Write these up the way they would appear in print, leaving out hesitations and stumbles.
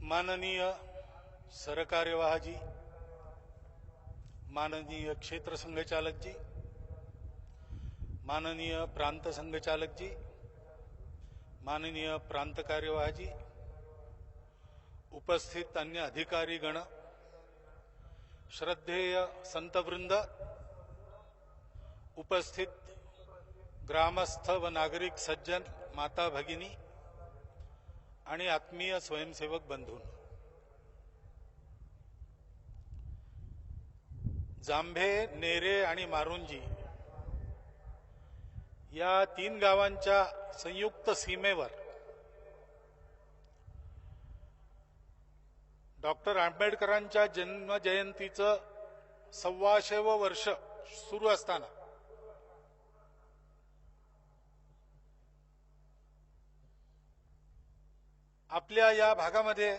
माननीय सरकार्यवाहजी, माननीय क्षेत्र संघचालक जी, माननीय प्रांत संघचालक जी, माननीय प्रांत कार्यवाहजी, उपस्थित अन्य अधिकारी गण, श्रद्धेय संतवृंद, उपस्थित ग्रामस्थ व नागरिक सज्जन, माता भगिनी आणि आत्मीय स्वयंसेवक बंधून, जांभे, नेरे आणि मारुंजी या 3 गावांच्या संयुक्त सीमेवर डॉक्टर आंबेडकरांच्या जन्मजयंतीचं 125वे वर्ष सुरू असताना आपल्या या भागामध्ये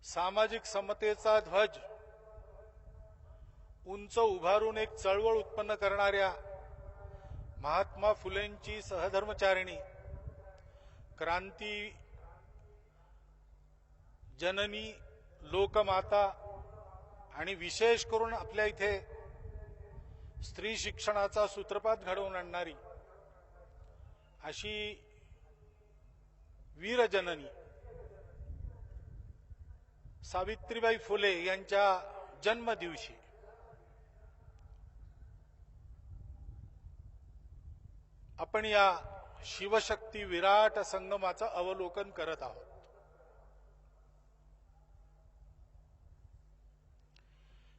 सामाजिक समतेचा ध्वज उंच उभारून एक चळवळ उत्पन्न करणाऱ्या महात्मा फुलेंची सहधर्मचारिणी, क्रांती जननी, लोकमाता आणि विशेष करून आपल्या इथे स्त्री शिक्षणाचा सूत्रपात घडवून आणणारी अशी वीरजननी सावित्रीबाई फुले यांच्या जन्मदिवशी आपण या शिवशक्ती विराट संगमाचं अवलोकन करत आहोत.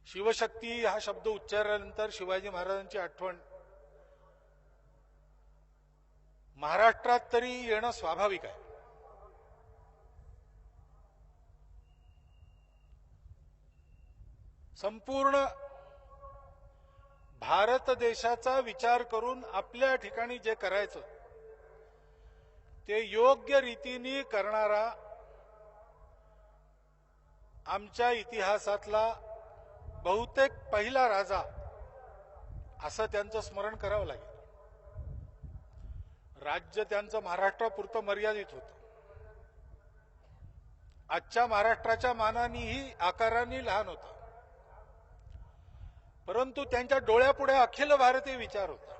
शिवशक्ती हा शब्द उच्चारल्यानंतर शिवाजी महाराजांची आठवण महाराष्ट्रात तरी येणं स्वाभाविक आहे. संपूर्ण भारत देशाचा विचार करून आपल्या ठिकाणी जे करायचं ते योग्य रीतीने करणारा आमच्या इतिहासातला बहुतेक पहिला राजा असं त्यांचं स्मरण करावं लागेल. राज्य त्यांचं महाराष्ट्रापुरतं मर्यादित होतं. आजच्या महाराष्ट्राच्या मानानेही आकाराने लहान होतं, परंतु त्यांच्या डोळ्यापुढे अखिल भारतीय विचार होता.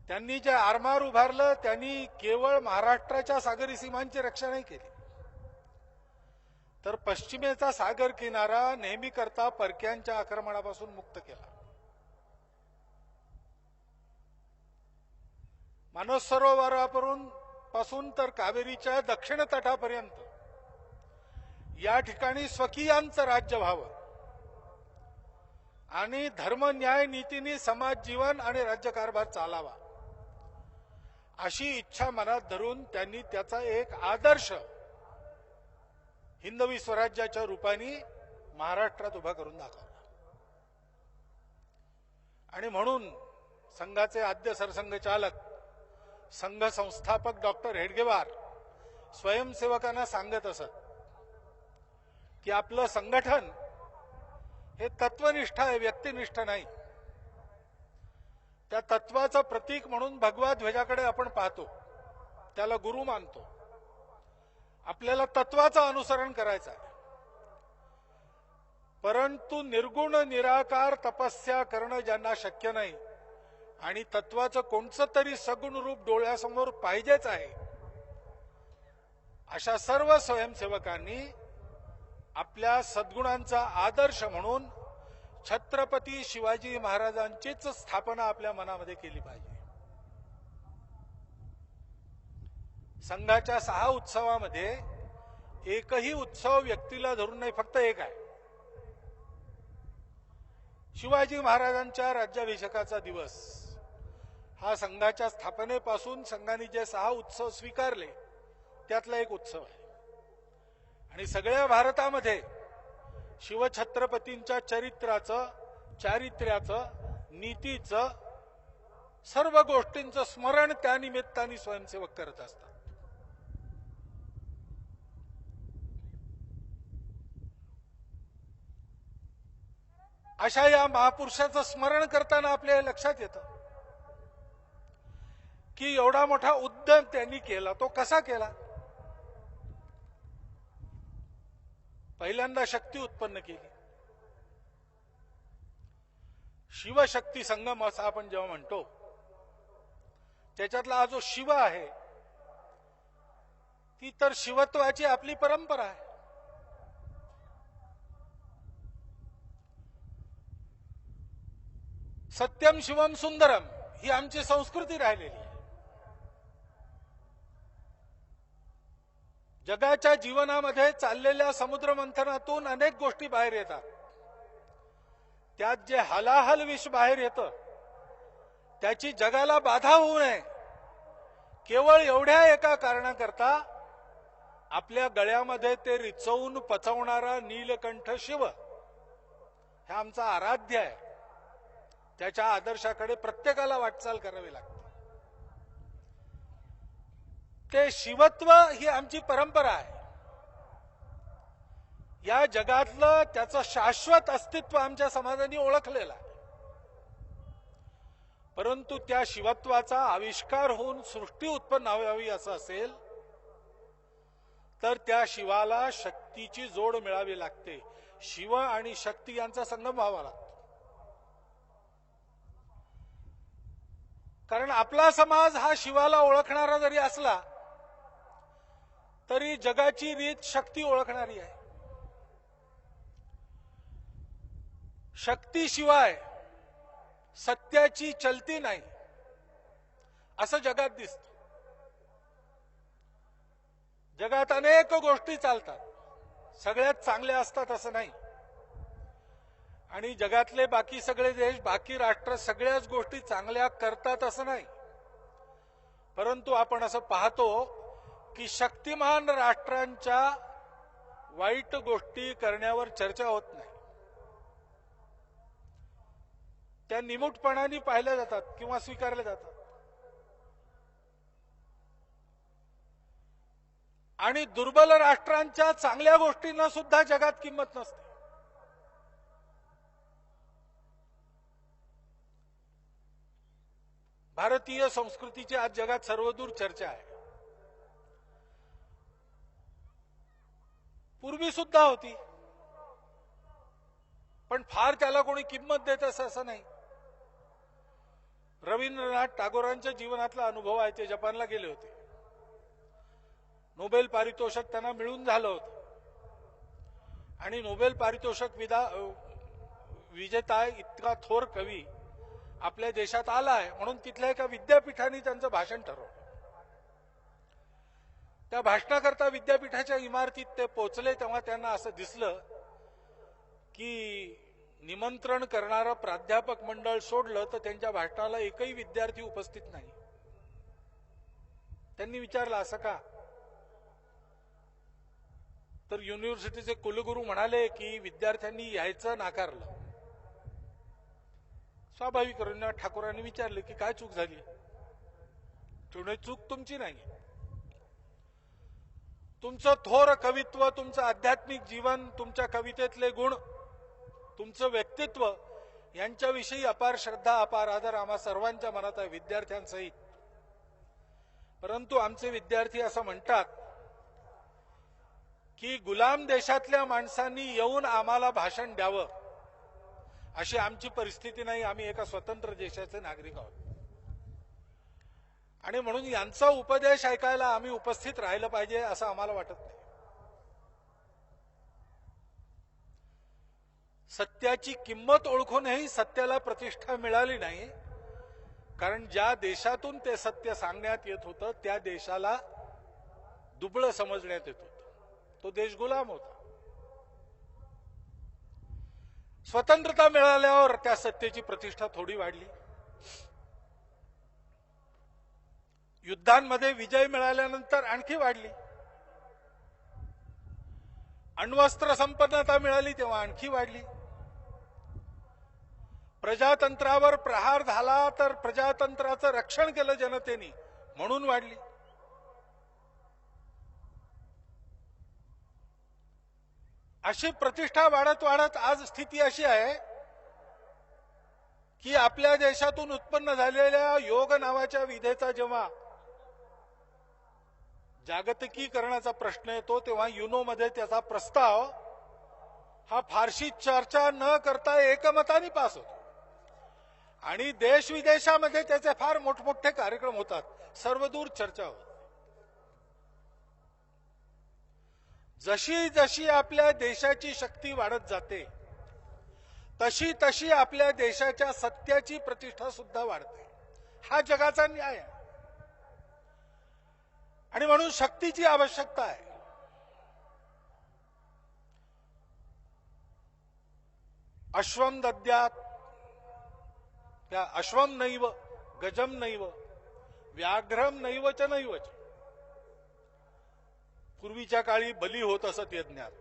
त्यांनी जे आरमार उभारलं त्यांनी केवळ महाराष्ट्राच्या सागरी सीमांची रक्षा नाही केली, तर पश्चिमेचा सागर किनारा नेहमी करता परक्यांच्या आक्रमणापासून मुक्त केला. मानस सरोवरापासून तर कावेरीच्या दक्षिण तटापर्यंत या ठिकाणी स्वकीयांचं राज्य व्हावं आणि धर्म न्याय नीतीने समाज जीवन आणि राज्यकारभार चालावा अशी इच्छा मनात धरून त्यांनी त्याचा एक आदर्श हिंदवी स्वराज्याच्या रूपाने महाराष्ट्रात उभा करून दाखवला. आणि म्हणून संघाचे आद्य सरसंघचालक, संघ संस्थापक डॉक्टर हेडगेवार स्वयंसेवकांना सांगत असत की आपलं संघटन हे तत्वनिष्ठ आहे, व्यक्तिनिष्ठ नाही. त्या तत्वाचं प्रतीक म्हणून भगवा ध्वजाकडे आपण पाहतो, त्याला गुरु मानतो. आपल्याला तत्वाचं अनुसरण करायचं आहे, परंतु निर्गुण निराकार तपस्या करणं ज्यांना शक्य नाही आणि तत्वाचं कोणतं तरी सगुण रूप डोळ्यासमोर पाहिजेच आहे, अशा सर्व स्वयंसेवकांनी आपल्या सद्गुणांचा आदर्श म्हणून छत्रपती शिवाजी महाराजांचीच स्थापना आपल्या मनामध्ये केली पाहिजे. संघाच्या 6 उत्सवामध्ये एकही उत्सव व्यक्तीला धरून नाही, फक्त एक आहे. शिवाजी महाराजांच्या राज्याभिषेकाचा दिवस हा संघाच्या स्थापनेपासून संघाने जे 6 उत्सव स्वीकारले त्यातला एक उत्सव आहे. आणि सगळ्या भारतामध्ये शिवछत्रपतींच्या चरित्राचं, चारित्र्याचं, नीतीचं, सर्व गोष्टींचं स्मरण त्या निमित्ताने स्वयंसेवक करत असतात. अशा या महापुरुषाचं स्मरण करताना आपल्या लक्षात येतं की एवढा मोठा युद्ध त्यांनी केला तो कसा केला? पहिल्यांदा शक्ती उत्पन्न केली. शिवशक्ती संगम असं आपण जेव्हा म्हणतो, त्याच्यातला हा जो शिव आहे ती तर शिवत्वाची आपली परंपरा आहे. सत्यम शिवम सुंदरम ही आमची संस्कृती राहिलेली आहे. जगाच्या जीवनामध्ये चाललेल्या समुद्र मंथनातून अनेक गोष्टी बाहेर येतात. त्यात जे हलाहल विष बाहेर येतं त्याची जगाला बाधा होऊ नये केवळ एवढ्या एका कारणाकरता आपल्या गळ्यामध्ये ते रिचवून पचवणारा नीलकंठ शिव हे आमचा आराध्य आहे. त्याच्या आदर्शाकडे प्रत्येकाला वाटचाल करावी लागते. ते शिवत्व ही आमची परंपरा आहे. या जगातलं त्याचं शाश्वत अस्तित्व आमच्या समाजाने ओळखलेलं आहे. परंतु त्या शिवत्वाचा आविष्कार होऊन सृष्टी उत्पन्न व्हावी असं असेल तर त्या शिवाला शक्तीची जोड मिळावी लागते. शिव आणि शक्ती यांचा संगम व्हावा लागतो. कारण आपला समाज हा शिवाला ओळखणारा जरी असला तरी जगाची रीत शक्ती ओळखणारी आहे. शक्तीशिवाय सत्याची चलती नाही असं जगात दिसतं. जगात अनेक गोष्टी चालतात, सगळ्यात चांगल्या असतात असं नाही. आणि जगातले बाकी सगळे देश, बाकी राष्ट्र सगळ्याच गोष्टी चांगल्या करतात असं नाही. परंतु आपण असं पाहतो की शक्तिमान राष्ट्रांच्या वाईट गोष्टी करण्यावर चर्चा होत नाही. त्या निमूटपणाने पाहिल्या जातात किंवा स्वीकारल्या जातात. आणि दुर्बल राष्ट्रांच्या चांगल्या गोष्टींना सुद्धा जगात किंमत नसते. भारतीय संस्कृतीची आज जगात सर्वदूर चर्चा आहे. पूर्वी सुद्धा होती, पण फार त्याला कोणी किंमत देत असं नाही. रवींद्रनाथ टागोरांच्या जीवनातला अनुभव आहे. ते जपानला गेले होते. नोबेल पारितोषिक त्यांना मिळून झालं होतं आणि नोबेल पारितोषिक विजेता इतका थोर कवी आपल्या देशात आलाय म्हणून तिथल्या एका विद्यापीठाने त्यांचं भाषण ठरवलं. त्या भाषणाकरता विद्यापीठाच्या इमारतीत ते पोहोचले तेव्हा त्यांना असं दिसलं की निमंत्रण करणारं प्राध्यापक मंडळ सोडलं तर त्यांच्या भाषणाला एकही विद्यार्थी उपस्थित नाही. त्यांनी विचारलं असं का? तर युनिव्हर्सिटीचे कुलगुरू म्हणाले की विद्यार्थ्यांनी यायचं नाकारलं. स्वाभाविक रवींद्रनाथ ठाकूरांनी विचारले की काय चूक झाली? तेवढी चूक तुमची नाही. तुमचं थोर कवित्व, तुमचं आध्यात्मिक जीवन, तुमच्या कवितेतले गुण, तुमचं व्यक्तित्व यांच्याविषयी अपार श्रद्धा, अपार आदर आम्हा सर्वांच्या मनात आहे, विद्यार्थ्यांसहित. परंतु आमचे विद्यार्थी असं म्हणतात की गुलाम देशातल्या माणसांनी येऊन आम्हाला भाषण द्यावं अशी आमची परिस्थिती नाही. आम्ही एका स्वतंत्र देशाचे नागरिक आहोत आणि म्हणून यांचा उपदेश ऐकायला आम्ही उपस्थित राहिलं पाहिजे असं आम्हाला वाटत नाही. सत्याची किंमत ओळखूनही सत्याला प्रतिष्ठा मिळाली नाही. कारण ज्या देशातून ते सत्य सांगण्यात येत होतं त्या देशाला दुबळं समजण्यात येत होतं. तो देश गुलाम होता. स्वतंत्रता मिळाल्यावर त्या सत्तेची प्रतिष्ठा थोडी वाढली. युद्धांमध्ये विजय मिळाल्यानंतर आणखी वाढली. अण्वस्त्र संपन्नता मिळाली तेव्हा आणखी वाढली. प्रजातंत्रावर प्रहार झाला तर प्रजातंत्राचं रक्षण केलं जनतेने म्हणून वाढली. अशी प्रतिष्ठा वाढत वाढत आज स्थिती अशी आहे की आपल्या देशातून उत्पन्न झालेल्या योग नावाच्या विधेचा जेव्हा जागतिकीकरणाचा प्रश्न येतो तेव्हा युनोमध्ये त्याचा प्रस्ताव हा फारशी चर्चा न करता एकमताने पास होतो आणि देश विदेशामध्ये त्याचे फार मोठमोठे कार्यक्रम होतात, सर्वदूर चर्चा होते. जशी जशी आपल्या देशाची शक्ती वाढत जाते तशी तशी आपल्या देशाच्या सत्याची प्रतिष्ठा सुद्धा वाढते. हा जगाचा न्याय आहे आणि म्हणून शक्तीची आवश्यकता आहे. अश्वम दद्यात, त्या अश्वम नैव गजम नैव व्याघ्रम नैव च नैवच. पूर्वीच्या काळी बली होत असत यज्ञात,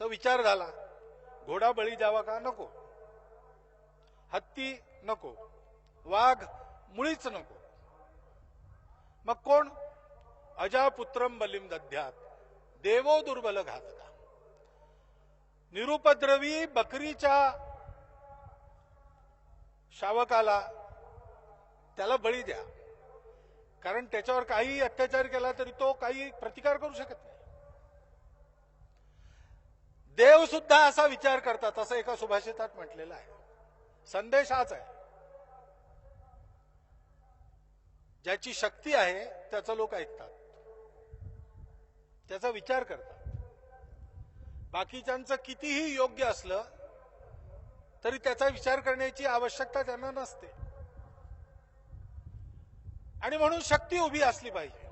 तर विचार झाला घोडा बळी द्यावा का नको, हत्ती नको, वाघ मुळीच नको. मग कोण? अजापुत्रम बलिम दद्यात देवो दुर्बल घातका. निरुपद्रवी बकरीच्या शावकाला त्याला बळी द्या, कारण त्याच्यावर काही अत्याचार केला तरी तो काही प्रतिकार करू शकत नाही. देव सुद्धा असा विचार करतात असं एका सुभाषितात म्हटलेलं आहे. संदेश हाच आहे, ज्याची शक्ती आहे त्याचा लोक ऐकतात, त्याचा विचार करतात. बाकीच्यांचं कितीही योग्य असलं तरी त्याचा विचार करण्याची आवश्यकता त्यांना नसते. आणि म्हणून शक्ती उभी असली पाहिजे.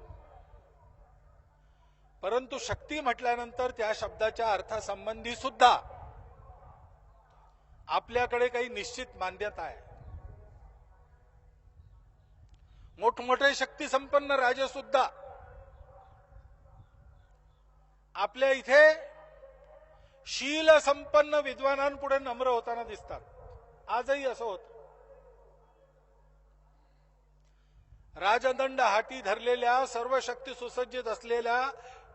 परंतु शक्ती म्हटल्यानंतर त्या शब्दाच्या अर्थासंबंधी सुद्धा आपल्याकडे काही निश्चित मान्यता आहे. मोठमोठे शक्ती संपन्न राजे सुद्धा आपल्या इथे शील संपन्न विद्वानांपुढे नम्र होताना दिसतात. आजही असं होत. राजदंड हाती धरलेल्या सर्व शक्ती सुसज्जित असलेल्या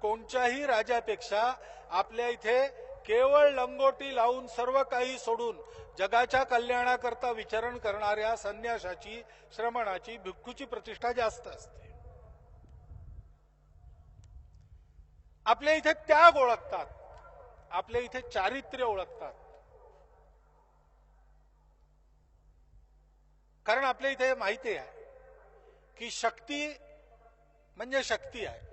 कोणत्याही राजापेक्षा आपल्या इथे केवळ लंगोटी लावून सर्व काही सोडून जगाच्या कल्याणाकरता विचरण करणाऱ्या संन्याशाची, श्रमणाची, भिक्खूची प्रतिष्ठा जास्त असते. आपल्या इथे त्याग ओळखतात, आपल्या इथे चारित्र्य ओळखतात. कारण आपल्या इथे माहिती आहे की शक्ती म्हणजे शक्ती आहे.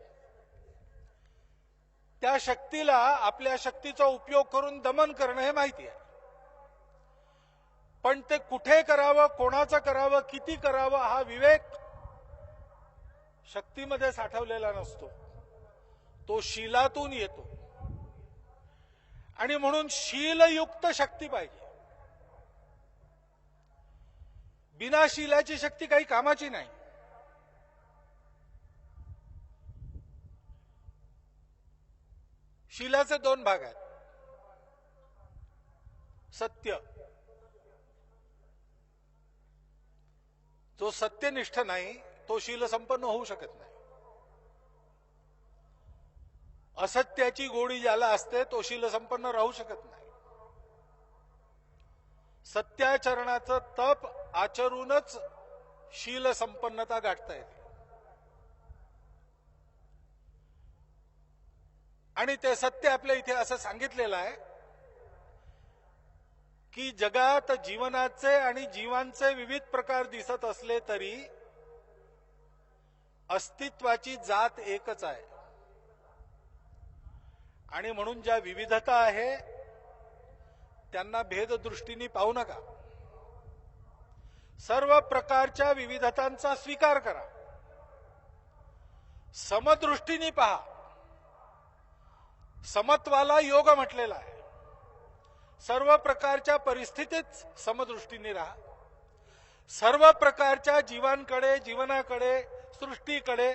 त्या शक्तीला आपल्या शक्तीचा उपयोग करून दमन करणं हे माहिती आहे. पण ते कुठे करावं, कोणाचं करावं, किती करावं हा विवेक शक्तीमध्ये साठवलेला नसतो, तो शीलातून येतो. आणि म्हणून शीलयुक्त शक्ती पाहिजे. बिना शीलाची शक्ती काही कामाची नाही. शीलाचे दोन भाग आहेत. सत्य, जो सत्यनिष्ठ नाही तो शील संपन्न होऊ शकत नाही. असत्याची गोडी ज्याला असते तो शील संपन्न राहू शकत नाही. सत्याचरणाचं तप आचरूनच शील संपन्नता गाठता येते. आणि ते सत्य आपल्या इथे असं सांगितलेलं आहे की जगात जीवनाचे आणि जीवांचे विविध प्रकार दिसत असले तरी अस्तित्वाची जात एकच आहे. आणि म्हणून ज्या विविधता आहे त्यांना भेददृष्टीने पाहू नका. सर्व प्रकारच्या विविधतांचा स्वीकार करा. समदृष्टीने पहा. समत्वाला योग म्हटलेला आहे. सर्व प्रकारच्या परिस्थितीत समदृष्टीने राहा. सर्व प्रकारच्या जीवांकडे, जीवनाकडे, सृष्टीकडे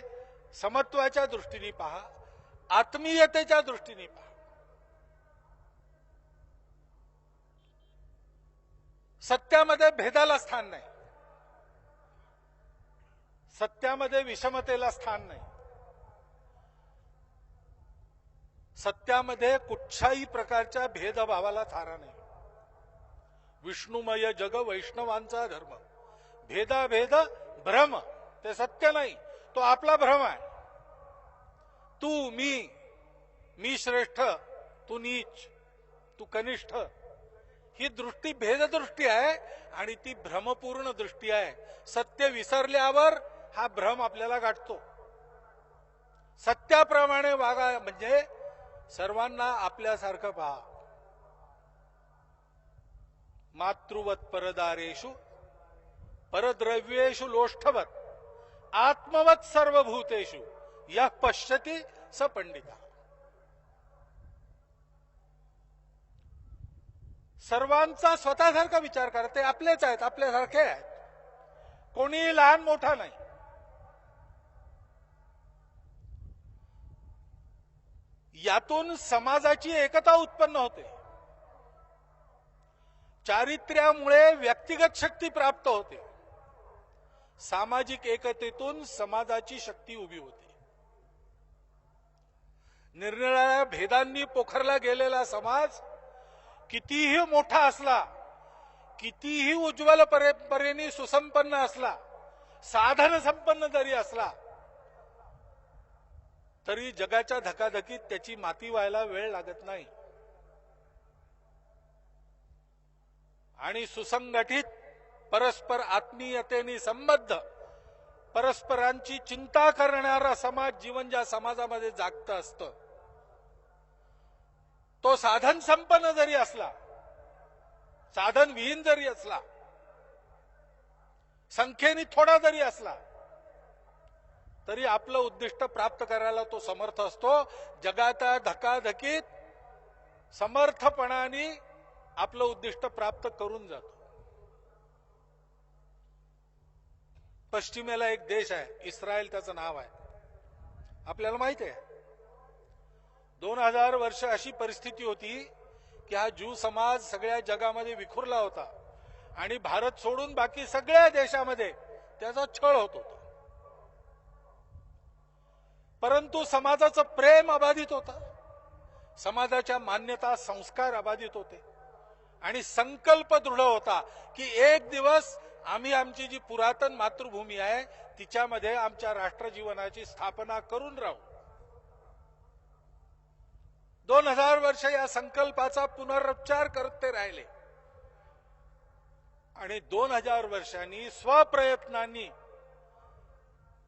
समत्वाच्या दृष्टीने पहा. आत्मीयतेच्या दृष्टीने पहा. सत्यामध्ये भेदाला स्थान नाही. सत्यामध्ये विषमतेला स्थान नाही. सत्यामध्ये कुठच्याही प्रकारच्या भेदभावाला थारा नाही. विष्णुमय जग वैष्णवांचा धर्म. भेदाभेद भ्रम, ते सत्य नाही, तो आपला भ्रम आहे. तू मी श्रेष्ठ, तू नीच, तू कनिष्ठ, ही दृष्टी भेददृष्टी आहे आणि ती भ्रमपूर्ण दृष्टी आहे. सत्य विसरल्यावर हा भ्रम आपल्याला गाठतो. सत्याप्रमाणे वागा म्हणजे सर्वांना आपल्यासारखं पहा. मातृवत परदारेषु परद्रव्येषु लोष्ठवत आत्मवत सर्वभूतेषु यः पश्यति स पंडिता. सर्वांचा स्वतःसारखा विचार करते, आपलेच आहेत, आपल्यासारखे आहेत, कोणी लहान मोठा नाही. यातून समाजाची एकता उत्पन्न होते. चारित्र्यामुळे व्यक्तिगत शक्ती प्राप्त होते. सामाजिक एकतेतून समाजाची शक्ती उभी होते. निरनिराळ्या भेदांनी पोखरला गेलेला समाज कितीही मोठा असला, कितीही उज्ज्वल परंपरेने सुसंपन्न असला, साधन संपन्न जरी असला, तरी जगाच्या धकाधकीत त्याची माती व्हायला वेळ लागत नाही. आणि सुसंघटित, परस्पर आत्मीयतेने संबद्ध, परस्परांची चिंता करणारा समाज जीवन ज्या समाजामध्ये जागतं असतं, तो साधन संपन्न जरी असला, साधन विहीन जरी असला, संख्येने थोडा जरी असला, तरी आपलं उद्दिष्ट प्राप्त करायला तो समर्थ असतो. जगाच्या धकाधकीत समर्थपणाने आपलं उद्दिष्ट प्राप्त करून जातो. पश्चिमेला एक देश आहे, इस्रायल त्याचं नाव आहे, आपल्याला माहिती आहे. 2000 वर्ष अशी परिस्थिती होती की हा ज्यू समाज सगळ्या जगामध्ये विखुरला होता आणि भारत सोडून बाकी सगळ्या देशामध्ये त्याचा छळ होत होता. परंतु समाजाचं प्रेम अबाधित होतं, समाजाच्या मान्यता संस्कार अबाधित होते आणि संकल्प दृढ होता की एक दिवस आम्ही आमची जी पुरातन मातृभूमी आहे तिच्यामध्ये आमच्या राष्ट्रजीवनाची स्थापना करून राहू. 2000 वर्ष या संकल्पाचा पुनरुच्चार करत ते राहिले आणि 2000 वर्षांनी स्वप्रयत्नांनी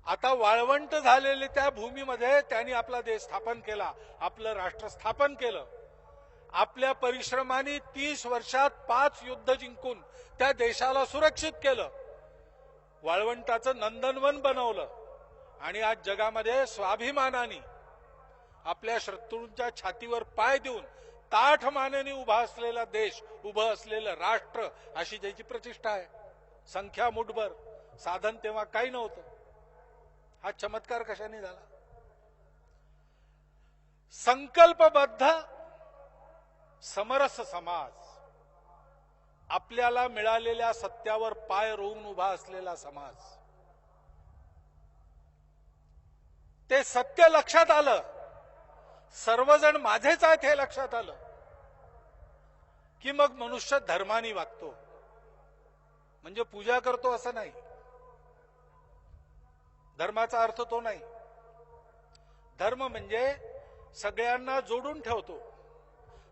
आता वाळवंट झालेले त्या भूमीमध्ये त्यांनी आपला देश स्थापन केला, आपलं राष्ट्र स्थापन केलं. आपल्या परिश्रमाने 30 वर्षात 5 युद्ध जिंकून त्या देशाला सुरक्षित केलं, वाळवंटाचं नंदनवन बनवलं आणि आज जगामध्ये स्वाभिमानाने आपल्या शत्रूंच्या छातीवर पाय देऊन ताठ मानेने उभा असलेला देश, उभं असलेलं राष्ट्र, अशी त्याची प्रतिष्ठा आहे. संख्या मुठभर, साधन तेव्हा काही नव्हतं. हा चमत्कार कशाने झाला? संकल्पबद्ध समरस समाज, आपल्याला मिळालेल्या सत्यावर पाय रोवून उभा असलेला समाज. ते सत्य लक्षात आलं, सर्वजण माझेच आहेत हे लक्षात आलं की मग मनुष्य धर्माने वागतो. म्हणजे पूजा करतो असं नाही, धर्माचा अर्थ तो नाही. धर्म म्हणजे सगळ्यांना जोडून ठेवतो,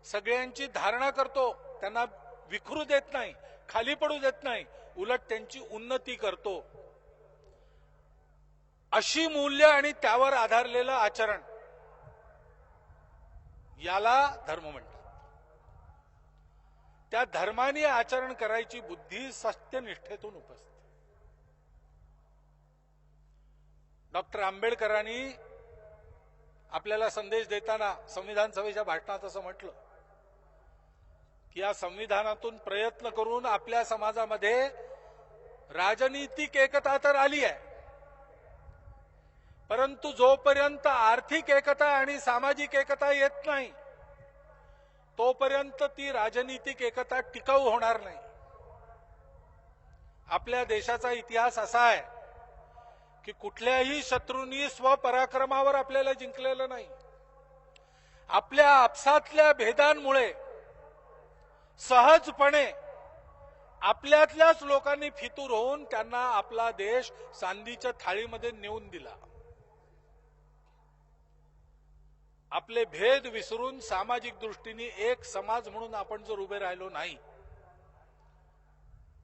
सगळ्यांची धारणा करतो, त्यांना विखरू देत नाही, खाली पडू देत नाही, उलट त्यांची उन्नती करतो. अशी मूल्य आणि त्यावर आधारलेलं आचरण, याला धर्म म्हणतात. त्या धर्माने आचरण करायची बुद्धी सत्यनिष्ठेतून उपसते. डॉक्टर आंबेडकरांनी आपल्याला संदेश देताना संविधान सभेच्या भाषणात असं म्हटलं की या संविधानातून प्रयत्न करून आपल्या समाजामध्ये राजनीतिक एकता तर आली आहे, परंतु जोपर्यंत आर्थिक एकता आणि सामाजिक एकता येत नाही तोपर्यंत ती राजनीतिक एकता टिकाऊ होणार नाही. आपल्या देशाचा इतिहास असा आहे की कुठल्याही शत्रूंनी स्वपराक्रमावर आपल्याला जिंकलेलं नाही. आपल्या आपसातल्या भेदांमुळे सहजपणे आपल्यातल्याच लोकांनी फितूर होऊन त्यांना आपला देश सांधीच्या थाळीमध्ये नेऊन दिला. आपले भेद विसरून सामाजिक दृष्टीने एक समाज म्हणून आपण जर उभे राहिलो नाही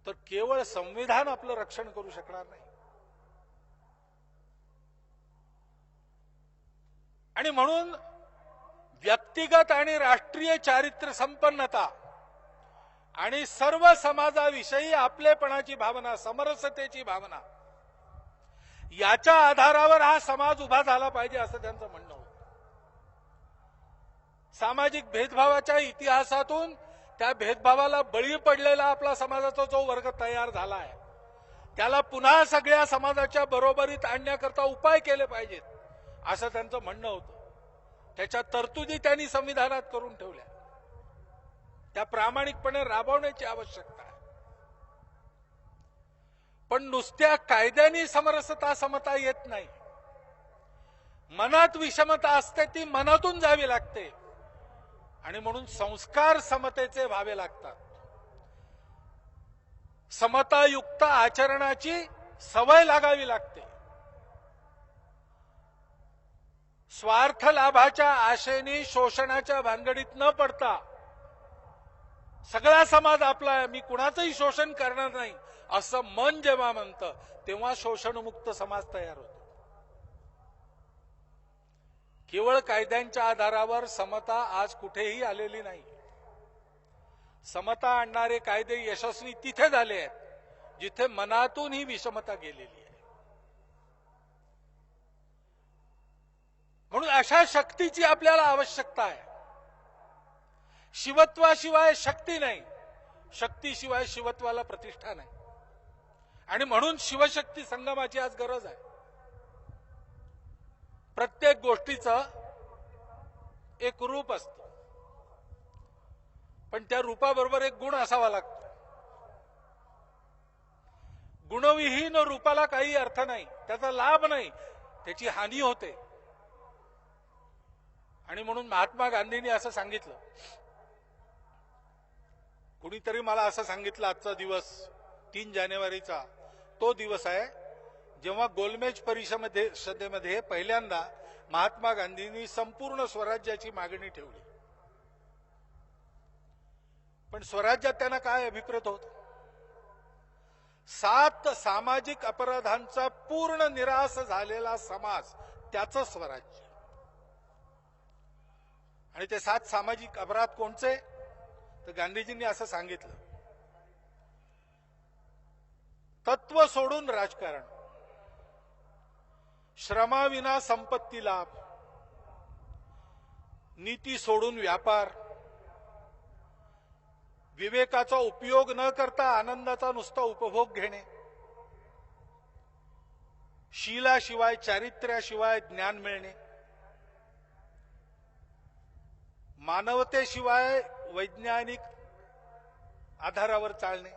तर केवळ संविधान आपलं रक्षण करू शकणार नाही. आणि म्हणून व्यक्तिगत आणि राष्ट्रीय चारित्र्य संपन्नता आणि सर्व समाजाविषयी आपलेपणाची भावना, समरसतेची भावना, याच्या आधारावर हा समाज उभा झाला पाहिजे असं त्यांचं म्हणणं होतं. सामाजिक भेदभावाच्या इतिहासातून त्या भेदभावाला बळी पडलेला आपला समाजाचा जो वर्ग तयार झाला आहे त्याला पुन्हा सगळ्या समाजाच्या बरोबरीत आणण्याकरता उपाय केले पाहिजेत असं त्यांचं म्हणणं होतं. त्याच्या तरतुदी त्यांनी संविधानात करून ठेवल्या, त्या प्रामाणिकपणे राबवण्याची आवश्यकता आहे. पण नुसत्या कायद्याने समरसता, समता येत नाही. मनात विषमता असते, ती मनातून जावी लागते आणि म्हणून संस्कार समतेचे व्हावे लागतात. समतायुक्त आचरणाची सवय लागावी लागते. स्वार्थ लाभाच्या आशेने शोषणाच्या भानगडीत न पडता सगळा समाज आपला आहे, मी कुणाचंही शोषण करणार नाही असं मन जेव्हा म्हणतं तेव्हा शोषणमुक्त समाज तयार होतो. केवळ कायद्यांच्या आधारावर समता आज कुठेही आलेली नाही. समता आणणारे कायदे यशस्वी तिथे झाले आहेत जिथे मनातून ही विषमता गेलेली आहे. म्हणून अशा शक्तीची आपल्याला आवश्यकता आहे. शिवत्वाशिवाय शक्ती नाही, शक्तीशिवाय शिवत्वाला प्रतिष्ठा नाही. आणि म्हणून शिवशक्ती संगमाची आज गरज आहे. प्रत्येक गोष्टीचं एक रूप असतं, पण त्या रूपाबरोबर एक गुण असावा लागतो. गुणविहीन रूपाला काही अर्थ नाही, त्याचा लाभ नाही, त्याची हानी होते. आणि म्हणून महात्मा गांधींनी असं सांगितलं, कुणीतरी मला असं सांगितलं, आजचा दिवस 3 जानेवारीचा तो दिवस आहे जेव्हा गोलमेज परिषदेमध्ये पहिल्यांदा महात्मा गांधींनी संपूर्ण स्वराज्याची मागणी ठेवली. पण स्वराज्यात त्यांना काय अभिप्रेत होत? 7 सामाजिक अपराधांचा पूर्ण निराश झालेला समाज, त्याचं स्वराज्य. आणि ते 7 सामाजिक अपराध कोणते? तर गांधीजींनी असं सांगितलं, तत्व सोडून राजकारण, श्रमाविना संपत्ती लाभ, नीती सोडून व्यापार, विवेकाचा उपयोग न करता आनंदाचा नुसता उपभोग घेणे, शीलाशिवाय चारित्र्याशिवाय ज्ञान मिळणे, मानवतेशिवाय वैज्ञानिक आधारावर चालणे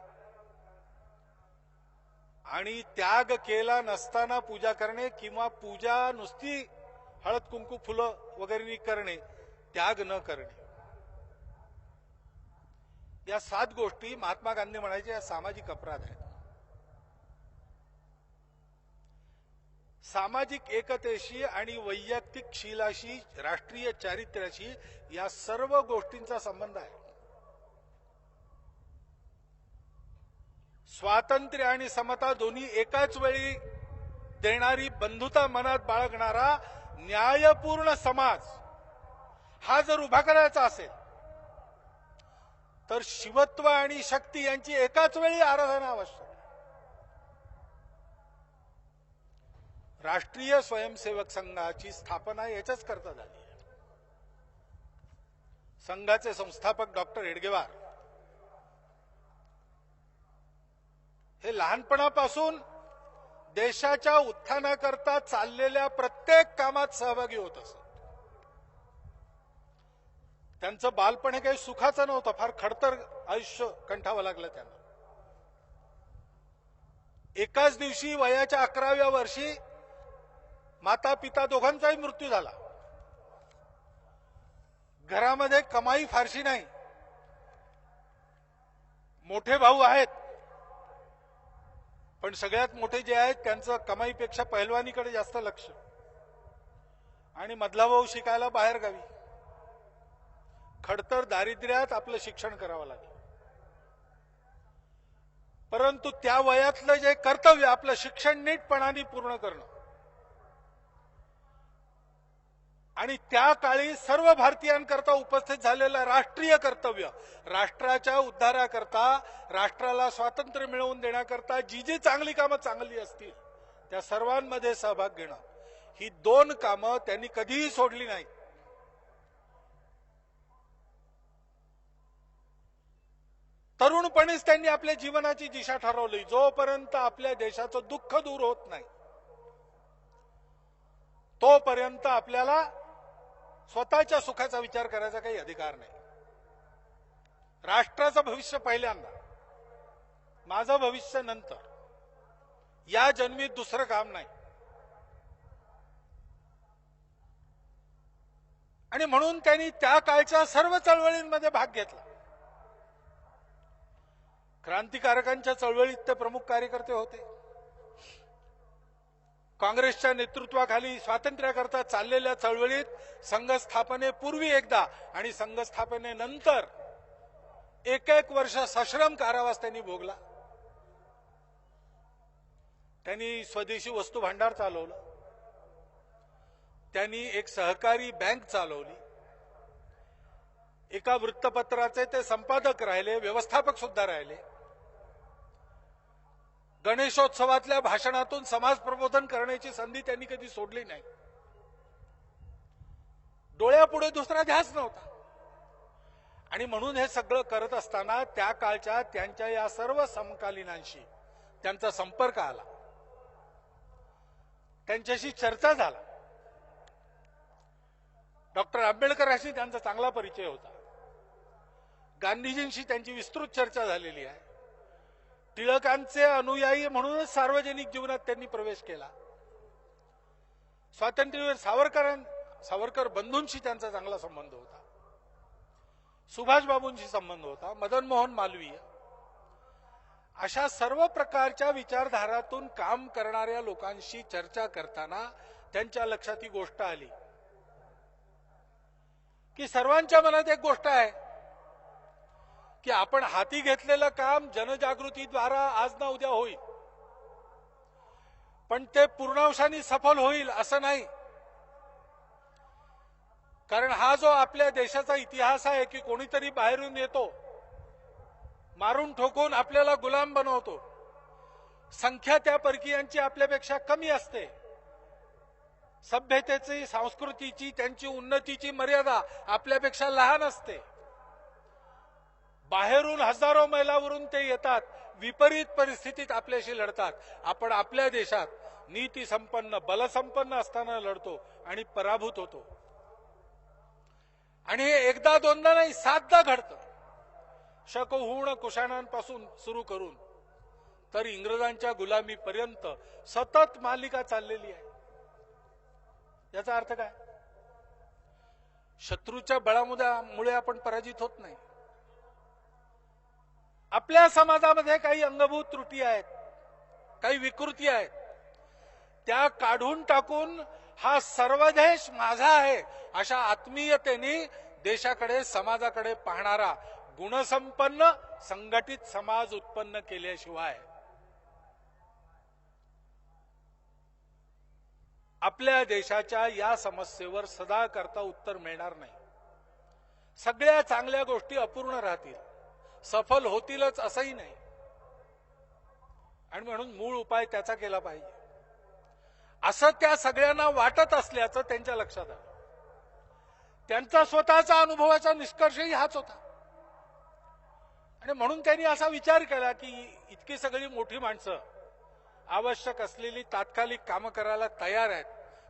आणि त्याग केला नसताना पूजा करणे किंवा पूजा नुसती हळद कुंकू फुलं वगैरे करणे, त्याग न करणे. या 7 गोष्टी महात्मा गांधी म्हणायचे या सामाजिक अपराध आहेत. सामाजिक एकतेशी आणि वैयक्तिक शीलाशी, राष्ट्रीय चारित्र्याशी या सर्व गोष्टींचा संबंध आहे. स्वातंत्र्य आणि समता दोन्ही एकाच वेळी देणारी, बंधुता मनात बाळगणारा न्यायपूर्ण समाज हा जर उभा करायचा असेल तर शिवत्व आणि शक्ती यांची एकाच वेळी आराधना आवश्यक आहे. राष्ट्रीय स्वयंसेवक संघाची स्थापना याच्याच करता झाली आहे. संघाचे संस्थापक डॉक्टर हेडगेवार हे लहानपणापासून देशाच्या उत्थानाकरता चाललेल्या प्रत्येक कामात सहभागी होत असत. त्यांचं बालपण हे काही सुखाचं नव्हतं, फार खडतर आयुष्य कंठावं लागलं त्यांना. एकाच दिवशी वयाच्या 11व्या वर्षी माता पिता दोघांचाही मृत्यू झाला. घरामध्ये कमाई फारशी नाही. मोठे भाऊ आहेत, पण सगळ्यात मोठे जे आहेत त्यांचं कमाईपेक्षा पहिलवानीकडे जास्त लक्ष. आणि मधला भाऊ शिकायला बाहेर गावी, खडतर दारिद्र्यात आपलं शिक्षण करावं लागलं. परंतु त्या वयातलं जे कर्तव्य आपलं शिक्षण नीटपणाने पूर्ण करणं आणि त्या काळी सर्व भारतीयांकरता उपस्थित झालेलं राष्ट्रीय कर्तव्य, राष्ट्राच्या उद्धाराकरता, राष्ट्राला स्वातंत्र्य मिळवून देण्याकरता जी जी चांगली कामं चांगली असतील त्या सर्वांमध्ये सहभाग घेणं, ही दोन कामं त्यांनी कधीही सोडली नाही. तरुणपणीच त्यांनी आपल्या जीवनाची दिशा ठरवली. जोपर्यंत आपल्या देशाचं दुःख दूर होत नाही तोपर्यंत आपल्याला स्वतःच्या सुखाचा विचार करायचा काही अधिकार नाही. राष्ट्राचं भविष्य पहिल्यांदा, माझं भविष्य नंतर, या जन्मीत दुसरं काम नाही. आणि म्हणून त्यांनी त्या काळच्या सर्व चळवळींमध्ये भाग घेतला. क्रांतिकारकांच्या चळवळीत ते प्रमुख कार्यकर्ते होते. काँग्रेसच्या नेतृत्वाखाली स्वातंत्र्याकरता चाललेल्या चळवळीत संघ स्थापनेपूर्वी एकदा आणि संघ स्थापनेनंतर एक वर्ष सश्रम कारावास त्यांनी भोगला. त्यांनी स्वदेशी वस्तू भांडार चालवलं, त्यांनी एक सहकारी बँक चालवली, एका वृत्तपत्राचे ते संपादक राहिले, व्यवस्थापक सुद्धा राहिले. गणेशोत्सवातल्या भाषणातून समाज प्रबोधन करण्याची संधी त्यांनी कधी सोडली नाही. डोळ्यापुढे दुसरा ध्यास नव्हता. आणि म्हणून हे सगळं करत असताना त्या काळच्या त्यांच्या या सर्व समकालीनांशी त्यांचा संपर्क आला, त्यांच्याशी चर्चा झाला. डॉक्टर आंबेडकरांशी त्यांचा चांगला परिचय होता. गांधीजींशी त्यांची विस्तृत चर्चा झालेली आहे. टिळकांचे अनुयायी म्हणूनच सार्वजनिक जीवनात त्यांनी प्रवेश केला. स्वातंत्र्यवीर सावरकर बंधूंशी त्यांचा चांगला संबंध होता. सुभाषबाबूंशी संबंध होता. मदन मोहन मालवीय, अशा सर्व प्रकारच्या विचारधारातून काम करणाऱ्या लोकांशी चर्चा करताना त्यांच्या लक्षात ही गोष्ट आली की सर्वांच्या मनात एक गोष्ट आहे की आपण हाती घेतलेलं काम जनजागृतीद्वारा आज ना उद्या होईल, पण ते पूर्णांशाने सफल होईल असं नाही. कारण हा जो आपल्या देशाचा इतिहास आहे की कोणीतरी बाहेरून येतो, मारून ठोकून आपल्याला गुलाम बनवतो. संख्या त्या परकीयांची आपल्यापेक्षा कमी असते. सभ्यतेची, संस्कृतीची, त्यांची उन्नतीची मर्यादा आपल्यापेक्षा लहान असते. बाहेरून हजारो मैलावरून ते येतात, विपरीत परिस्थितीत आपल्याशी लढतात. आपण आपल्या देशात नीती संपन्न, बलसंपन्न असताना लढतो आणि पराभूत होतो. आणि हे एकदा दोनदा नाही, 7दा घडतं. शकहूण कुशाणांपासून सुरू करून तर इंग्रजांच्या गुलामीपर्यंत सतत मालिका चाललेली आहे. याचा अर्थ काय? शत्रूच्या बळामुळे आपण पराजित होत नाही. आपल्या समाजामध्ये काही अंगभूत त्रुटी आहेत, काही विकृती आहेत, त्या काढून टाकून हा सर्व देश माझा आहे अशा आत्मीयतेने देशाकडे, समाजाकडे पाहणारा गुणसंपन्न संघटित समाज उत्पन्न केल्याशिवाय आपल्या देशाच्या या समस्येवर सदा करता उत्तर मिळणार नाही. सगळ्या चांगल्या गोष्टी अपूर्ण राहतील, सफल होतीलच असंही नाही. आणि म्हणून मूळ उपाय त्याचा केला पाहिजे असं त्या सगळ्यांना वाटत असल्याचं त्यांच्या लक्षात आलं. त्यांचा स्वतःचा अनुभवाचा निष्कर्षही हाच होता. आणि म्हणून त्यांनी असा विचार केला की इतकी सगळी मोठी माणसं आवश्यक असलेली तात्कालिक कामं करायला तयार आहेत,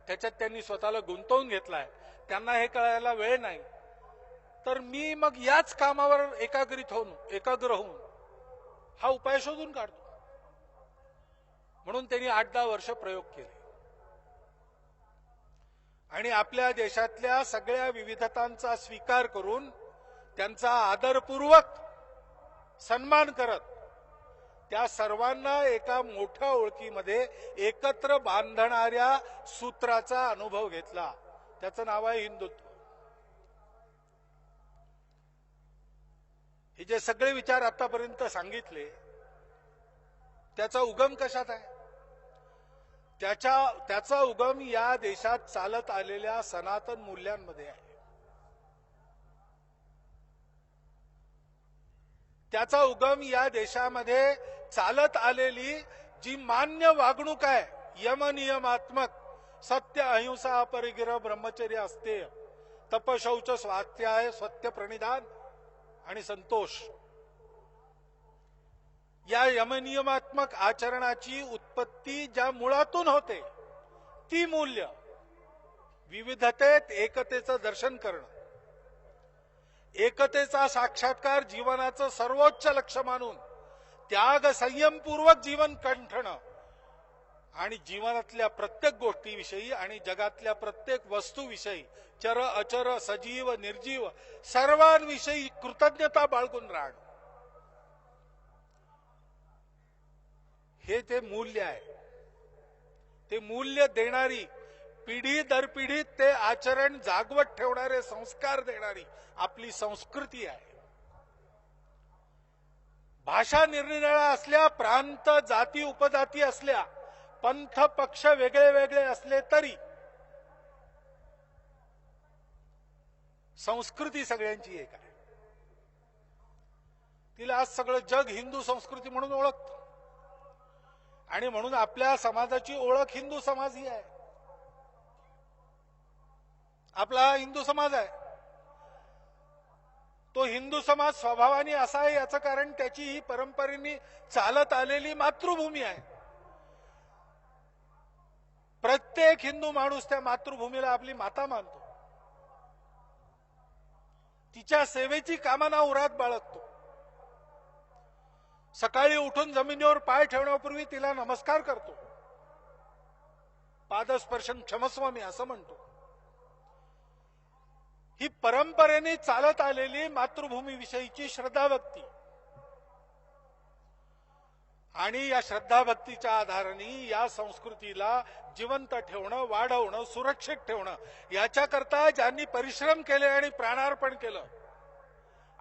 त्याच्यात त्यांनी स्वतःला गुंतवून घेतलाय, त्यांना हे कळायला वेळ नाही, तर मी मग याच कामावर एकाग्र होऊन हा उपाय शोधून काढतो. म्हणून त्यांनी 8-10 वर्ष प्रयोग केले आणि आपल्या देशातल्या सगळ्या विविधतांचा स्वीकार करून त्यांचा आदरपूर्वक सन्मान करत त्या सर्वांना एका मोठ्या ओळखीमध्ये एकत्र बांधणाऱ्या सूत्राचा अनुभव घेतला. त्याचं नाव आहे हिंदुत्व. हे जे सगळे विचार आतापर्यंत सांगितले त्याचा उगम कशात आहे? त्याचा उगम या देशात चालत आलेल्या सनातन मूल्यांमध्ये आहे. त्याचा उगम या देशामध्ये चालत आलेली जी मान्य वागणूक आहे, यमनियमात्मक, सत्य, अहिंसा, अपरिग्रह, ब्रह्मचर्य, अस्तेय, तपशौच, स्वाध्याय, सत्य प्रणिधान आणि संतोष, या यमनियमात्मक आचरणाची उत्पत्ती ज्या मुळातून होते ती मूल्य, विविधतेत एकतेचं दर्शन करणं, एकतेचा साक्षात्कार जीवनाचं सर्वोच्च लक्ष मानून त्याग संयमपूर्वक जीवन कंठणं आणि जीवनातल्या प्रत्येक गोष्टीविषयी आणि जगातल्या प्रत्येक वस्तूविषयी, चर अचर, सजीव निर्जीव, सर्वांविषयी कृतज्ञता बाळगून राहणं, हे ते मूल्य आहे. ते मूल्य देणारी, पिढी दर पिढी ते आचरण जागवत ठेवणारे, संस्कार देणारी आपली संस्कृती आहे. भाषा निरनिराळ्या असल्या, प्रांत, जाती, उपजाती असल्या, पंथ, पक्ष वेगळे वेगळे असले तरी संस्कृती सगळ्यांची एक आहे. तिला आज सगळं जग हिंदू संस्कृती म्हणून ओळखतं आणि म्हणून आपल्या समाजाची ओळख हिंदू समाज ही आहे. आपला हिंदू समाज आहे. तो हिंदू समाज स्वभावाने असा आहे याचं कारण त्याची ही परंपरेने चालत आलेली मातृभूमी आहे. प्रत्येक हिंदू माणूस त्या मातृभूमीला आपली माता मानतो, तिच्या सेवेची कामना उरात बाळगतो. सकाळी उठून जमिनीवर पाय ठेवण्यापूर्वी तिला नमस्कार करतो. पादस्पर्शन क्षमस्व मी असं म्हणतो. ही परंपरेने चालत आलेली मातृभूमी विषयीची श्रद्धाभक्ती आणि या श्रद्धाभक्तीच्या आधाराने या संस्कृतीला जिवंत ठेवणं, वाढवणं, सुरक्षित ठेवणं, याच्याकरता ज्यांनी परिश्रम केले आणि प्राणार्पण केलं,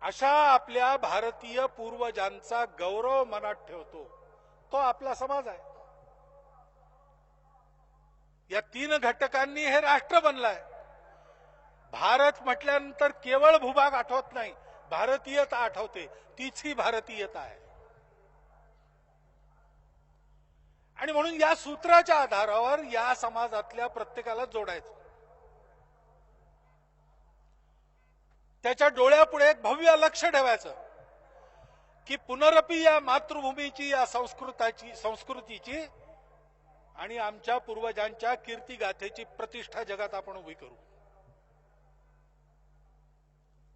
अशा आपल्या भारतीय पूर्वजांचा गौरव मनात ठेवतो तो आपला समाज आहे. या तीन घटकांनी हे राष्ट्र बनलंय. भारत म्हटल्यानंतर केवळ भूभाग आठवत नाही, भारतीयता आठवते. तीच ही भारतीयता आहे. आणि म्हणून या सूत्राच्या आधारावर या समाजातल्या प्रत्येकाला जोडायचं. त्याच्या डोळ्यापुढे एक भव्य लक्ष ठेवायचं की पुनरपी या मातृभूमीची, या संस्कृतीची आणि आमच्या पूर्वजांच्या कीर्तिगाथेची प्रतिष्ठा जगात आपण उभी करू.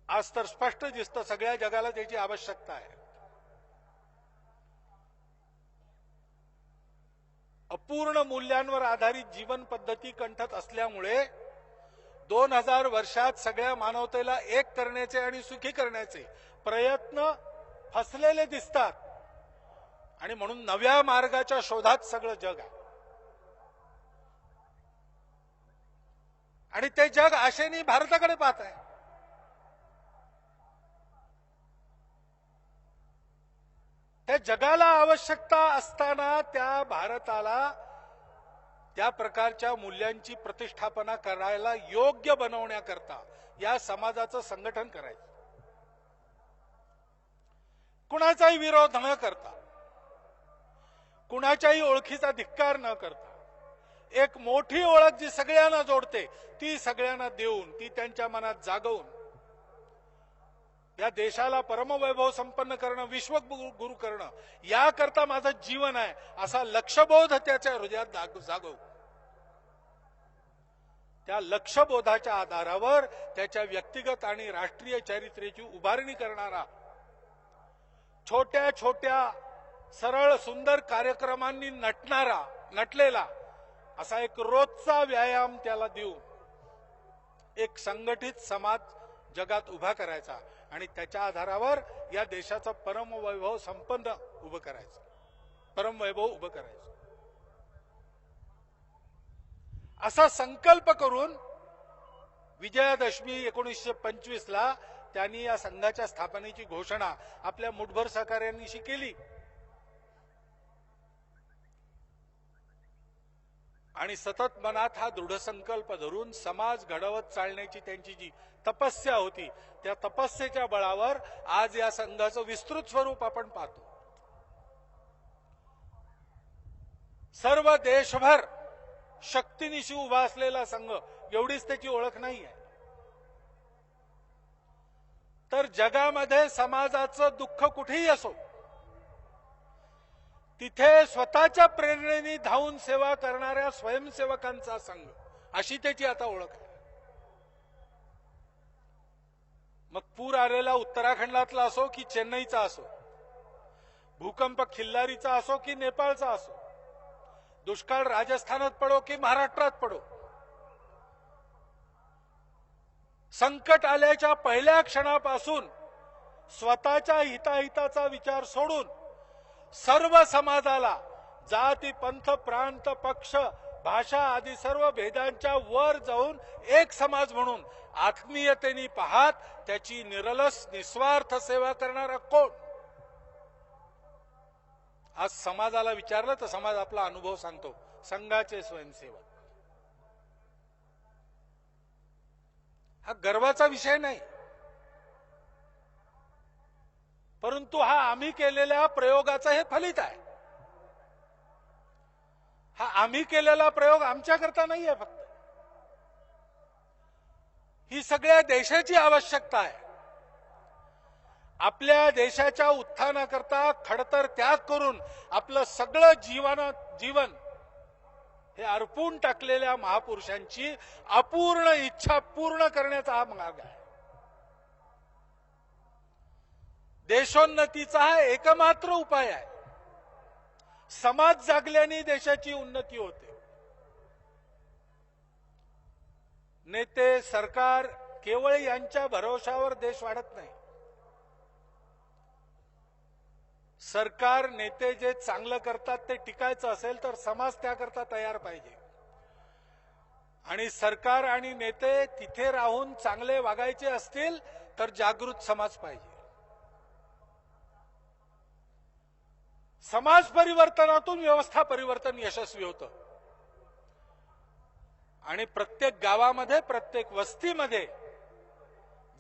आज तर स्पष्ट दिसतं सगळ्या जगाला त्याची आवश्यकता आहे. अपूर्ण मूल्यांवर आधारित जीवन पद्धती कंठत असल्यामुळे 2000 वर्षात सगळ्या मानवतेला एक करण्याचे आणि सुखी करण्याचे प्रयत्न फसलेले दिसतात आणि म्हणून नव्या मार्गाच्या शोधात सगळं जग आहे. आणि ते जग आशेने भारताकडे पाहत आहे. त्या जगाला आवश्यकता असताना त्या भारताला त्या प्रकारच्या मूल्यांची प्रतिष्ठापना करायला योग्य बनवण्याकरता या समाजाचं संघटन करायचं. कुणाचाही विरोध न करता, कुणाच्याही ओळखीचा धिक्कार न करता, एक मोठी ओळख जी सगळ्यांना जोडते ती सगळ्यांना देऊन, ती त्यांच्या मनात जागवून या देशाला परमवैभव संपन्न करणं, विश्वगुरु करणं, याकरता माझं जीवन आहे असा लक्ष्यबोध त्याच्या हृदयात जागव. त्या लक्ष्यबोधाच्या आधारावर त्याच्या व्यक्तिगत आणि राष्ट्रीय चरित्रेची उभारणी करणारा, छोट्या छोट्या सरळ सुंदर कार्यक्रमांनी नटलेला असा एक रोजचा व्यायाम त्याला देऊन एक संघटित समाज जगात उभा करायचा आणि त्याच्या आधारावर या देशाचं परमवैभव संपन्न उभं करायचं, परमवैभव उभं करायचं असा संकल्प करून विजयादशमी 1925 ला त्यांनी या संघाच्या स्थापनेची घोषणा आपल्या मुठभर सहकार्यांनीशी केली आणि सतत मनात हा दृढ संकल्प धरून समाज घडवत चालण्याची त्यांची जी तपस्या होती त्या तपस्येच्या बळावर आज या संघाचं विस्तृत स्वरूप आपण पाहतो. सर्व देशभर शक्तीनिशी उभा असलेला संघ एवढीच त्याची ओळख नाहीये. तर जगामध्ये समाजाचं दुःख कुठेही असो तिथे स्वतःच्या प्रेरणेने धावून सेवा करणाऱ्या स्वयंसेवकांचा संघ अशी त्याची आता ओळख आहे. मग पूर आलेला उत्तराखंडातला असो की चेन्नईचा असो, भूकंप खिल्लारीचा असो की नेपाळचा असो, दुष्काळ राजस्थानात पडो की महाराष्ट्रात पडो, संकट आल्याच्या पहिल्या क्षणापासून स्वतःच्या हिताहिताचा विचार सोडून सर्व समाजाला जाती पंथ प्रांत पक्ष भाषा आदी सर्व भेदांच्या वर जाऊन एक समाज म्हणून आत्मीयतेने पाहत त्याची निरलस निस्वार्थ सेवा करणारा कोण? आज समाजाला विचारलं तर समाज आपला अनुभव सांगतो. संघाचे स्वयंसेवक हा गर्वाचा विषय नाही, परंतु हा आम्ही केलेल्या प्रयोगाचं हे फलित आहे. हा आम्ही केलेला प्रयोग आमच्याकरता नाहीये, फक्त ही सगळ्या देशाची आवश्यकता आहे. आपल्या देशाच्या उत्थानाकरता खडतर त्याग करून आपलं सगळं जीवन हे अर्पून टाकलेल्या महापुरुषांची अपूर्ण इच्छा पूर्ण करण्याचा हा मार्ग आहे. देशोन्नतीचा हा एकमात्र उपाय आहे. समाज जागल्याने देशाची उन्नती होते. नेते सरकार केवळ यांच्या भरोशावर देश वाढत नाही. सरकार नेते जे चांगलं करतात ते टिकायचं असेल तर समाज त्याकरता तयार पाहिजे आणि सरकार आणि नेते तिथे राहून चांगले वागायचे असतील तर जागृत समाज पाहिजे. समाज परिवर्तनातून व्यवस्था परिवर्तन यशस्वी होतं आणि प्रत्येक गावामध्ये प्रत्येक वस्तीमध्ये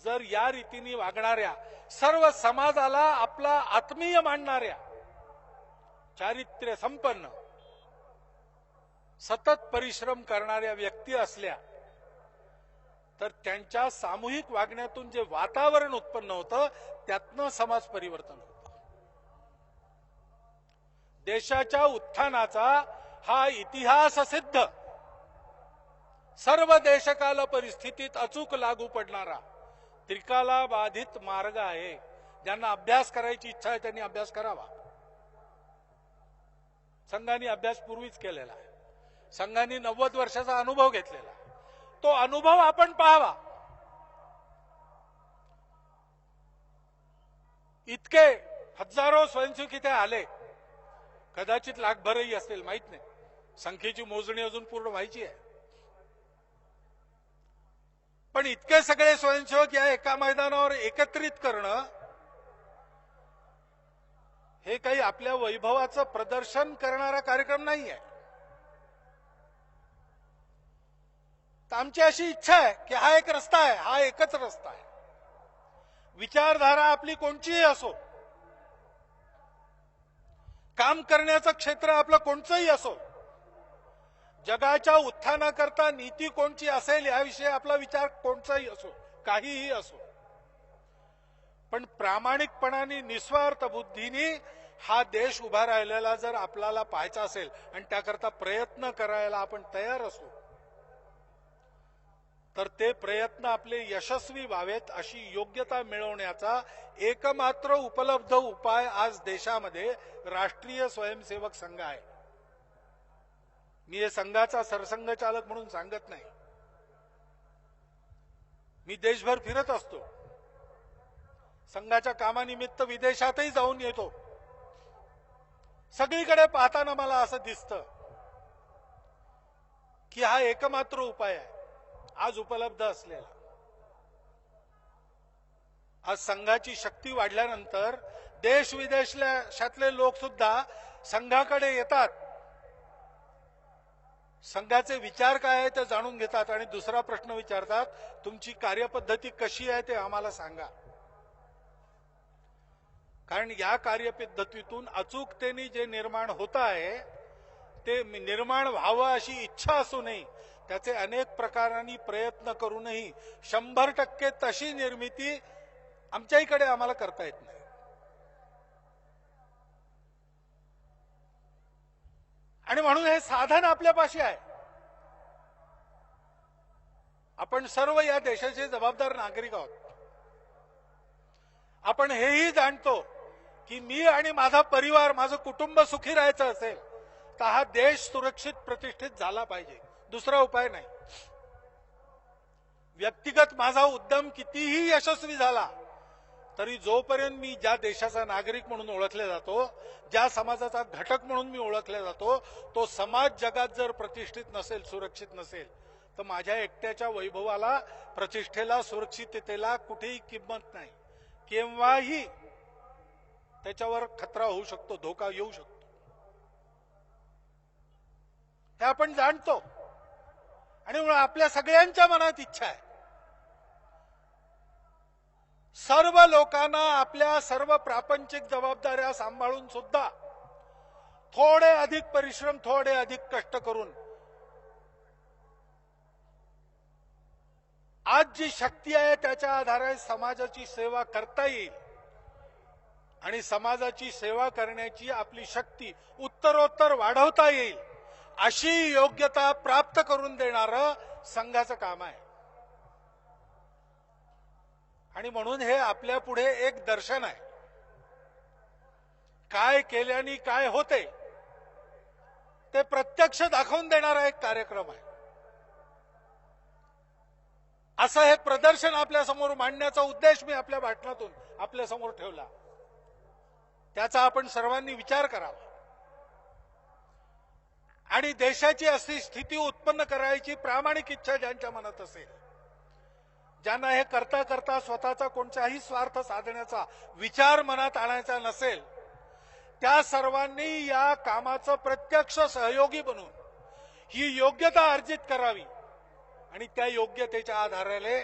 जर या रीतीने वागणाऱ्या सर्व समाजाला आपला आत्मीय मानणाऱ्या चारित्र्य संपन्न सतत परिश्रम करणाऱ्या व्यक्ती असल्या तर त्यांच्या सामूहिक वागण्यातून जे वातावरण उत्पन्न होतं त्यातनं समाज परिवर्तन होतं. देशाच्या उत्थानाचा हा इतिहास सिद्ध सर्व देशकाल परिस्थितीत अचूक लागू पडणारा त्रिकाला बाधित मार्ग आहे. ज्यांना अभ्यास करायची इच्छा आहे त्यांनी अभ्यास करावा. संघाने अभ्यास पूर्वीच केलेला आहे. संघाने 90 वर्षाचा अनुभव घेतलेला आहे. तो अनुभव आपण पाहावा. इतके हजारो स्वयंसेवक इथे आले, कदाचित लाखभरही असतील, माहित नाही. संख्येची मोजणी अजून पूर्ण व्हायची आहे. पण इतके सगळे स्वयंसेवक या एका मैदानावर एकत्रित करणं हे काही आपल्या वैभवाचं प्रदर्शन करणारा कार्यक्रम नाही आहे. तर आमची अशी इच्छा आहे की हा एक रस्ता आहे, हा एकच रस्ता आहे. विचारधारा आपली कोणतीही असो, काम करण्याचं क्षेत्र आपलं कोणचंही असो, जगाच्या उत्थानाकरता नीती कोणची असेल याविषयी आपला विचार कोणताही असो, काहीही असो, पण प्रामाणिकपणाने निस्वार्थ बुद्धीने हा देश उभा राहिलेला जर आपल्याला पाहायचा असेल आणि त्याकरता प्रयत्न करायला आपण तयार असू तर ते प्रयत्न आपले यशस्वी व्हावेत अशी योग्यता मिळवण्याचा एकमात्र उपलब्ध उपाय आज देशामध्ये राष्ट्रीय स्वयंसेवक संघ आहे. मी हे संघाचा सरसंघचालक म्हणून सांगत नाही. मी देशभर फिरत असतो, संघाच्या कामानिमित्त विदेशातही जाऊन येतो. सगळीकडे पाहताना मला असं दिसतं की हा एकमात्र उपाय आहे. आज उपलब्ध असलेला, आज संघाची शक्ती वाढल्यानंतर देश विदेशातले लोक सुद्धा संघाकडे येतात, संघाचे विचार काय आहे ते जाणून घेतात आणि दुसरा प्रश्न विचारतात, तुमची कार्यपद्धती कशी आहे ते आम्हाला सांगा. कारण या कार्यपद्धतीतून अचूकतेने जे निर्माण होत आहे ते निर्माण व्हावं अशी इच्छा असूनही त्याचे अनेक प्रकारांनी प्रयत्न करूनही 100% तशी निर्मिती आमच्या इकडे आम्हाला करता येत नाही. आणि म्हणून हे साधन आपल्यापाशी आहे. आपण सर्व या देशाचे जबाबदार नागरिक आहोत. आपण हेही जाणतो की मी आणि माझा परिवार, माझं कुटुंब सुखी राहायचं असेल तर हा देश सुरक्षित प्रतिष्ठित झाला पाहिजे, दुसरा उपाय नाही. व्यक्तिगत माझा उद्यम कितीही यशस्वी झाला तरी जोपर्यंत मी ज्या देशाचा नागरिक म्हणून ओळखले जातो, ज्या समाजाचा घटक म्हणून मी ओळखले जातो, तो समाज जगात जर प्रतिष्ठित नसेल, सुरक्षित नसेल तर माझ्या एकट्याच्या वैभवाला, प्रतिष्ठेला, सुरक्षिततेला कुठेही किंमत नाही. केव्हाही त्याच्यावर खतरा होऊ शकतो, धोका येऊ शकतो. हे आपण जाणतो आणि म्हणून आपल्या सगळ्यांच्या मनात इच्छा आहे, सर्व लोकांना आपल्या सर्व प्रापंचिक जबाबदाऱ्या सांभाळून सुद्धा थोडे अधिक परिश्रम, थोडे अधिक कष्ट करून आज जी शक्ती आहे त्याच्या आधारे समाजाची सेवा करता येईल आणि समाजाची सेवा करण्याची आपली शक्ती उत्तरोत्तर वाढवता येईल अशी योग्यता प्राप्त करून देणारं संघाचं काम आहे. आणि म्हणून हे आपल्या पुढे एक दर्शन आहे. काय केल्याने काय होते ते प्रत्यक्ष दाखवून देणारा एक कार्यक्रम आहे. असं हे प्रदर्शन आपल्या समोर मांडण्याचा उद्देश मी आपल्या भाषणातून आपल्या समोर ठेवला. त्याचा आपण सर्वांनी विचार करावा आणि देशाची अशी स्थिती उत्पन्न करायची प्रामाणिक इच्छा ज्यांच्या मनात असेल, ज्यांना हे करता करता स्वतःचा कोणताही स्वार्थ साधण्याचा विचार मनात आणायचा नसेल, त्या सर्वांनी या कामाचं प्रत्यक्ष सहयोगी बनून ही योग्यता अर्जित करावी आणि त्या योग्यतेच्या आधाराने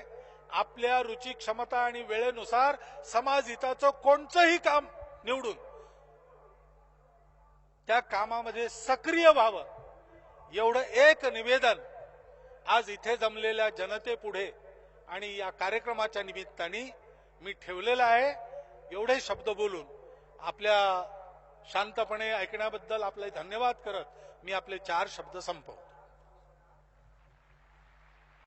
आपल्या रुची, क्षमता आणि वेळेनुसार समाज हिताचं कोणतंही काम निवडून त्या कामामध्ये सक्रिय व्हावं, एवढं एक निवेदन आज इथे जमलेल्या जनतेपुढे आणि या कार्यक्रमाच्या निमित्ताने मी ठेवलेलं आहे. एवढे शब्द बोलून आपल्या शांतपणे ऐकण्याबद्दल आपले धन्यवाद करत मी आपले 4 शब्द संपवतो.